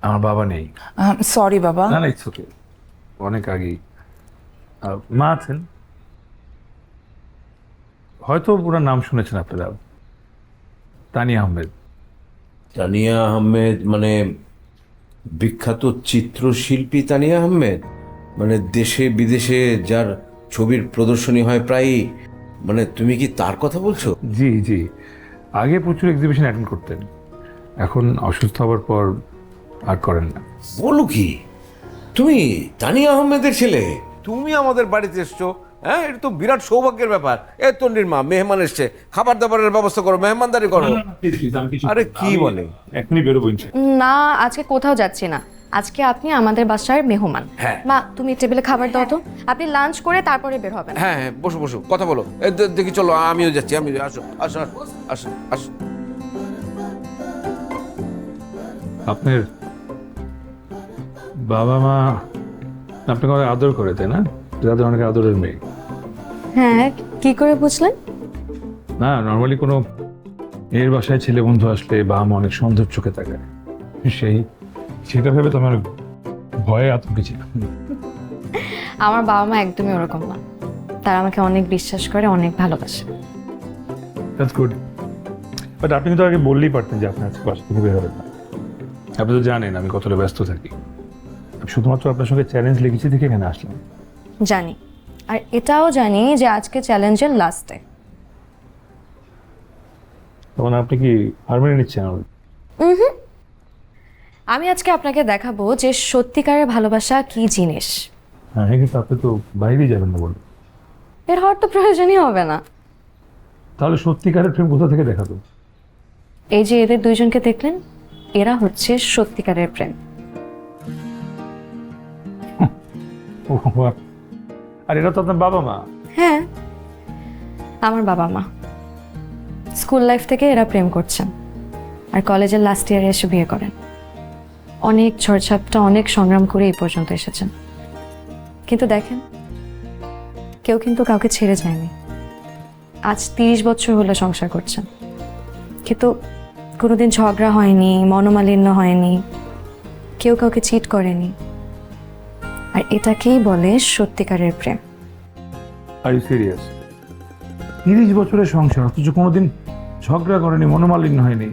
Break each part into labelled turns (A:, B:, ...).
A: আমার বাবা নেই।
B: সরি বাবা।
A: না না, ইটস ওকে। অনেক আগেই মা আছেন, হয়তো ওনার নাম শুনেছেন আপনারা, তানিয়া আহমেদ।
C: তানিয়া আহমেদ মানে বিখ্যাত চিত্রশিল্পী তানিয়া আহমেদ, মানে দেশে বিদেশে যার ছবির প্রদর্শনী হয় প্রায়ই, মানে তুমি কি তার কথা বলছো?
A: জি জি, আগে প্রচুর এক্সিবিশন অ্যাটেন্ড করতেন, এখন অসুস্থ হওয়ার পর আর করেন না।
C: বলো কি, তুমি তানিয়া আহমেদের ছেলে? তুমি আমাদের বাড়িতে এসছো, হ্যাঁ, এটা তো বিরাট সৌভাগ্যের ব্যাপার। এ তন্ডির মা, মেহমান এসছে, খাবার দাবারের ব্যবস্থা করো, মেহমানদারি করো। আরে কি বলে,
A: এখনই বেরোবো।
D: না, আজকে কোথাও যাচ্ছি না। আজকে আপনি আমাদের বাসার মেহমান।
C: হ্যাঁ।
D: মা, তুমি টেবিলে খাবার দাও তো। আপনি লাঞ্চ করে তারপরে বের হবেন।
C: হ্যাঁ হ্যাঁ, বসো বসো, কথা বলো। দেখি, চলো, আমিও যাচ্ছি, আমি আসো আসো আসো আসো।
A: আপনার বাবা মা আপনাকে অনেক আদর করে, তাই না? যাদের অনেক আদরের মেয়ে।
D: হ্যাঁ, কি করে বুঝলেন?
A: না, নর্মালি কোনো এর বাসায় ছেলে বন্ধু আসলে বাবা মা অনেক সন্দেহের চোখে তাকায়, সেটা ভেবে তো আমার ভয়ে আতঙ্কে ছিলাম।
D: আমার বাবা মা একদমই ওরকম না। তারা আমাকে অনেক বিশ্বাস করে, অনেক ভালোবাসে।
A: That's good. বাট আপনি তো আগে বললেই পারতেন যে আপনি আজকে বাসা থেকে বের হবেন না। আপনি তো জানেন আমি কতটা ব্যস্ত থাকি। আমি শুধুমাত্র আপনার সঙ্গে চ্যালেঞ্জ লিখেছি দেখে এখানে আসলাম।
D: জানি, আর এটাও জানি যে আজকে চ্যালেঞ্জের লাস্ট ডে।
A: তখন আপনি কি হার মেনে নিচ্ছেন?
D: আমি আজকে আপনাকে দেখাবো যে সত্যিকারের ভালোবাসা কি জিনিস।
A: হ্যাঁ, কিন্তু আপনি তো বাইরেই যাবেন না বলুন।
D: এর হওয়ার তো প্রয়োজনই হবে না।
A: তাহলে সত্যিকারের প্রেম কোথা থেকে দেখাতো?
D: এই যে এদের দুইজনকে দেখলেন, এরা হচ্ছে সত্যিকারের প্রেম।
A: আর এটা তো আপনার বাবা মা।
D: হ্যাঁ, আমার বাবা মা। স্কুল লাইফ থেকে এরা প্রেম করছেন, আর কলেজের লাস্ট ইয়ারে এসে বিয়ে করেন। অনেক ঝড়ঝাপটা, অনেক সংগ্রাম করে এই পর্যন্ত এসেছেন। কিন্তু দেখেন, কেউ কিন্তু কাউকে ছেড়ে যায়নি। আজ 30 বছর হলো সংসার করছেন, কিন্তু কোনোদিন ঝগড়া হয়নি, মনোমালিন্য হয়নি, কেউ কাউকে চিট করেনি। আর এটাকেই বলে সত্যিকারের প্রেম।
A: Are you serious? 30 বছরের সংসার, অথচ কোনোদিন ঝগড়া করেনি, মনোমালিন্য হয়নি,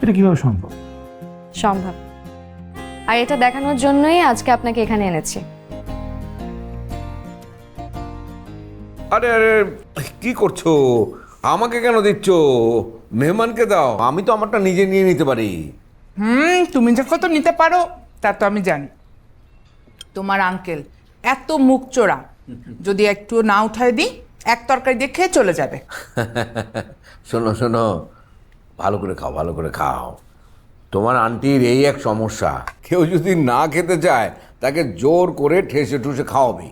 A: এটা কিভাবে সম্ভব?
D: সম্ভব। আর এটা দেখানোর জন্যই আজকে আপনাকে এখানে এনেছি।
C: আরে আরে, কি করছো? আমাকে কেন দিচ্ছ? মেহমানকে দাও, আমি তো আমারটা নিজে নিয়ে নিতে পারি।
B: তুমি যখন তো নিতে পারো তা তো আমি জানি। তোমার আঙ্কেল এত মুখ চোরা, যদি একটু না উঠায় দিই, এক তরকারি দিয়ে খেয়ে চলে যাবে।
C: শোনো শোনো, ভালো করে খাও, ভালো করে খাও। তোমার আন্টির এই এক সমস্যা, কেউ যদি না খেতে চায় তাকে জোর করে ঠেসে ঠুসে খাওয়াবি।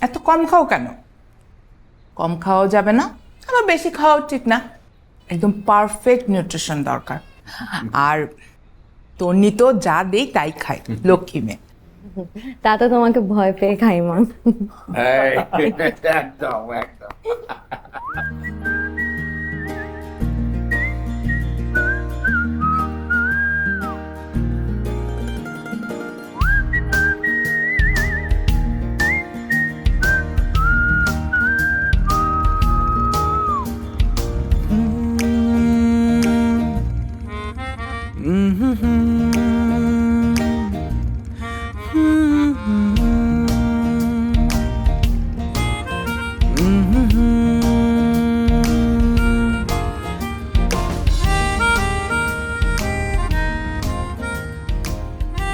B: এত কম খাও কেন? কম খাওয়াও যাবে না, আবার বেশি খাওয়াও ঠিক না। একদম পারফেক্ট নিউট্রিশন দরকার। আর তন্নি তো যা দেই তাই খায়, লক্ষ্মী মেয়ে।
D: তা তো তোমাকে ভয় পেয়ে খাই মা।
C: একদম একদম।